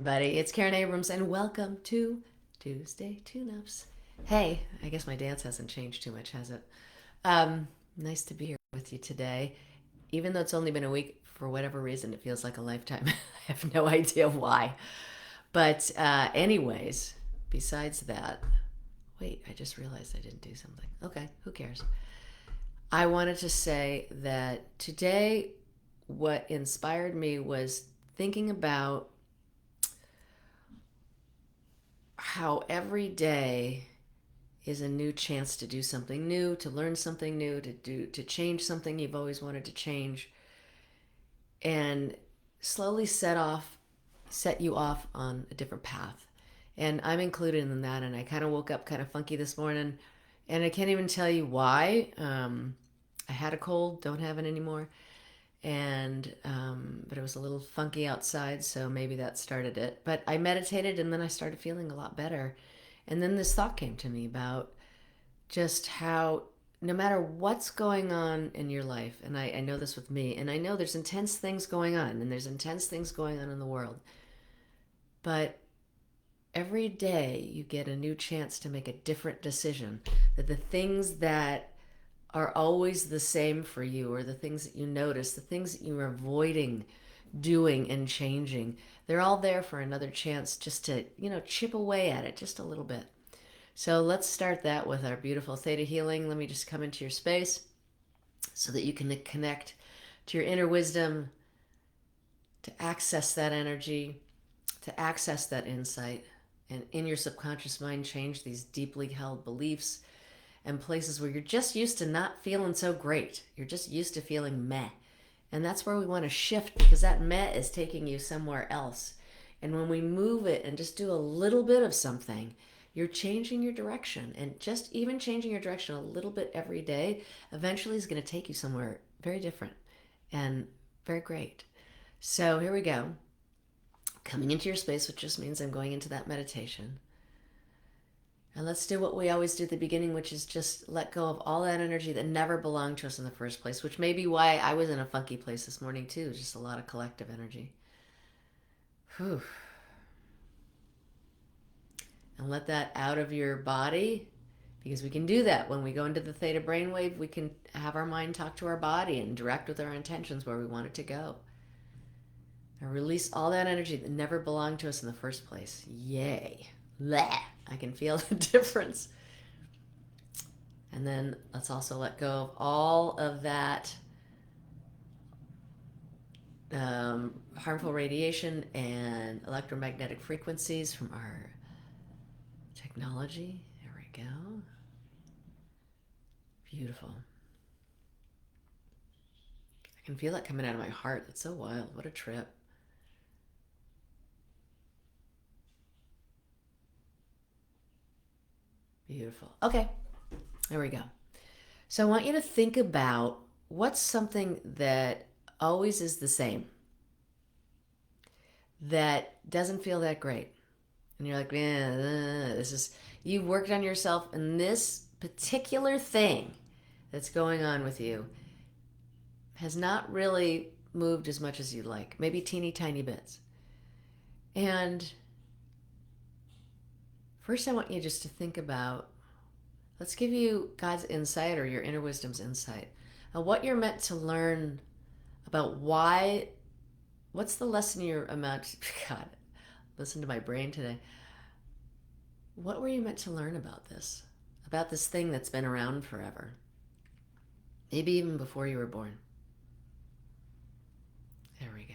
everybody. It's Karen Abrams, and welcome to Tuesday Tuneups. Hey, I guess my dance hasn't changed too much, has it? Nice to be here with you today. Even though it's only been a week, for whatever reason, it feels like a lifetime. I have no idea why. But, anyways, besides that, wait, I just realized I didn't do something. Okay, who cares? I wanted to say that today, what inspired me was thinking about how every day is a new chance to do something new, to learn something new, to change something you've always wanted to change, and slowly set you off on a different path. And I'm included in that. And I kind of woke up kind of funky this morning, and I can't even tell you why. I had a cold, don't have it anymore, and but it was a little funky outside, so maybe that started it. But I meditated, and then I started feeling a lot better. And then this thought came to me about just how no matter what's going on in your life, and I know this with me, and I know there's intense things going on, and there's intense things going on in the world, but every day you get a new chance to make a different decision. That the things that are always the same for you, or the things that you notice, the things that you're avoiding doing and changing, they're all there for another chance just to, chip away at it just a little bit. So let's start that with our beautiful theta healing. Let me just come into your space so that you can connect to your inner wisdom, to access that energy, to access that insight, and in your subconscious mind, change these deeply held beliefs and places where you're just used to not feeling so great. You're just used to feeling meh. And that's where we want to shift, because that meh is taking you somewhere else. And when we move it and just do a little bit of something, you're changing your direction. And just even changing your direction a little bit every day eventually is going to take you somewhere very different and very great. So here we go. Coming into your space, which just means I'm going into that meditation. And let's do what we always do at the beginning, which is just let go of all that energy that never belonged to us in the first place, which may be why I was in a funky place this morning too, just a lot of collective energy. Whew. And let that out of your body, because we can do that. When we go into the theta brainwave, we can have our mind talk to our body and direct with our intentions where we want it to go. And release all that energy that never belonged to us in the first place. Yay. Bleh. I can feel the difference. And then let's also let go of all of that harmful radiation and electromagnetic frequencies from our technology. There we go. Beautiful. I can feel that coming out of my heart. That's so wild. What a trip. Beautiful. Okay, there we go. So I want you to think about what's something that always is the same, that doesn't feel that great. And you're like, this is, you worked on yourself, and this particular thing that's going on with you has not really moved as much as you'd like, maybe teeny tiny bits. And first, I want you just to think about, let's give you God's insight, or your inner wisdom's insight, of what you're meant to learn about what's the lesson you're about, God, listen to my brain today. What were you meant to learn about this thing that's been around forever? Maybe even before you were born. There we go.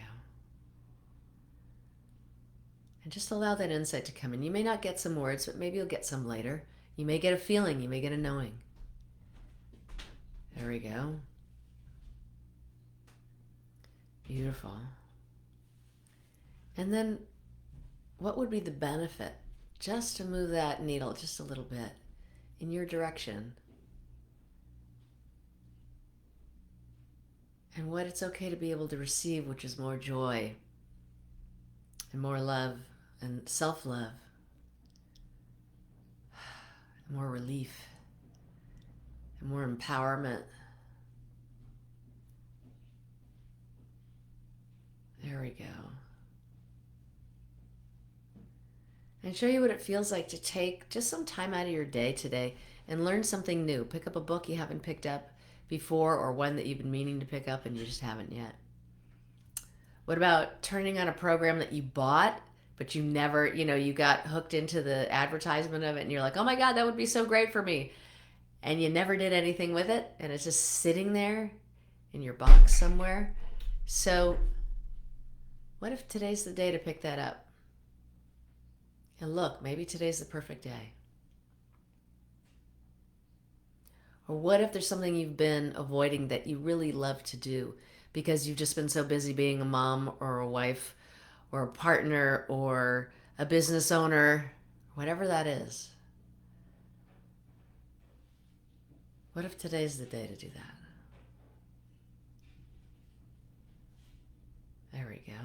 And just allow that insight to come in. You may not get some words, but maybe you'll get some later. You may get a feeling, you may get a knowing. There we go. Beautiful. And then what would be the benefit just to move that needle just a little bit in your direction? And what it's okay to be able to receive, which is more joy and more love and self-love, more relief and more empowerment. There we go. and show you what it feels like to take just some time out of your day today and learn something new. Pick up a book you haven't picked up before, or one that you've been meaning to pick up and you just haven't yet. What about turning on a program that you bought, but you never, you got hooked into the advertisement of it and you're like, oh my God, that would be so great for me. And you never did anything with it and it's just sitting there in your box somewhere. So, what if today's the day to pick that up? And look, maybe today's the perfect day. Or what if there's something you've been avoiding that you really love to do because you've just been so busy being a mom or a wife or a partner or a business owner, whatever that is? What if today's the day to do that? There we go.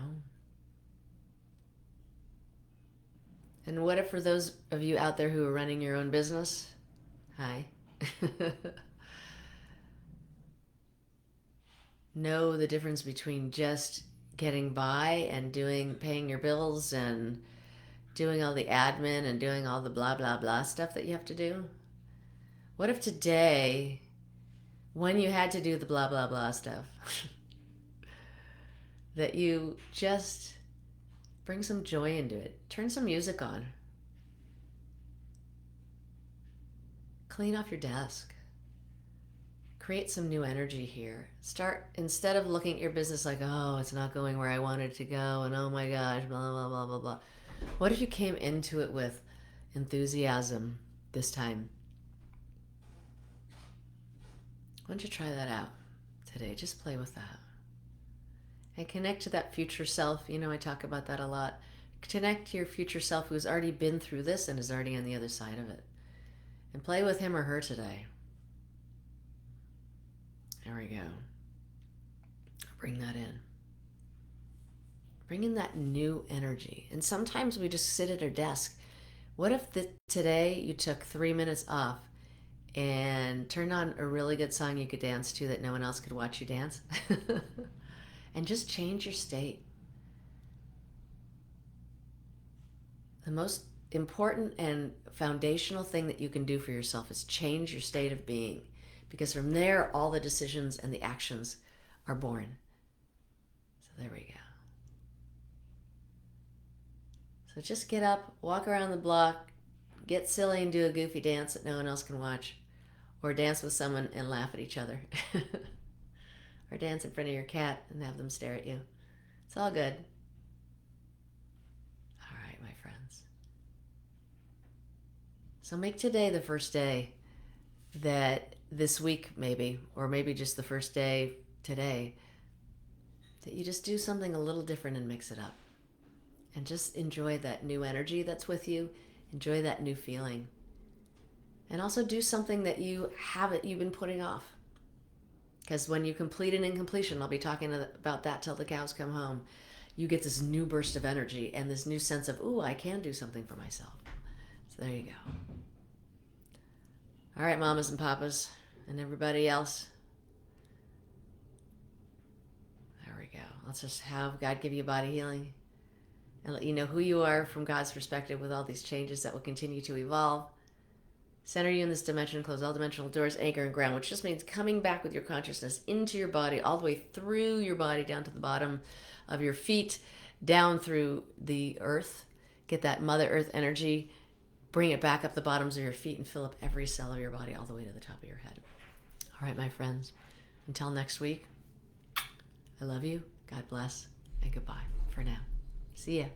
And what if for those of you out there who are running your own business, hi, know the difference between just getting by and paying your bills and doing all the admin and doing all the blah, blah, blah stuff that you have to do? What if today, when you had to do the blah, blah, blah stuff, that you just bring some joy into it? Turn some music on. Clean off your desk. Create some new energy here. Start, instead of looking at your business like, oh, it's not going where I wanted to go, and oh my gosh, blah, blah, blah, blah, blah. What if you came into it with enthusiasm this time? Why don't you try that out today? Just play with that. And connect to that future self. I talk about that a lot. Connect to your future self who's already been through this and is already on the other side of it. And play with him or her today. There we go. Bring that in. Bring in that new energy. And sometimes we just sit at our desk. What if today you took 3 minutes off and turned on a really good song you could dance to that no one else could watch you dance? And just change your state. The most important and foundational thing that you can do for yourself is change your state of being. Because from there, all the decisions and the actions are born. So there we go. So just get up, walk around the block, get silly and do a goofy dance that no one else can watch. Or dance with someone and laugh at each other. Or dance in front of your cat and have them stare at you. It's all good. All right, my friends. So make today the first day that this week maybe, or maybe just the first day today, that you just do something a little different and mix it up. And just enjoy that new energy that's with you. Enjoy that new feeling. And also do something that you've been putting off. Because when you complete an incompletion, I'll be talking about that till the cows come home, you get this new burst of energy and this new sense of, ooh, I can do something for myself. So there you go. All right, mamas and papas and everybody else. There we go. Let's just have God give you body healing and let you know who you are from God's perspective with all these changes that will continue to evolve. Center you in this dimension, close all dimensional doors, anchor and ground, which just means coming back with your consciousness into your body, all the way through your body, down to the bottom of your feet, down through the earth. Get that Mother Earth energy, bring it back up the bottoms of your feet and fill up every cell of your body all the way to the top of your head. All right, my friends, until next week, I love you, God bless, and goodbye for now. See ya.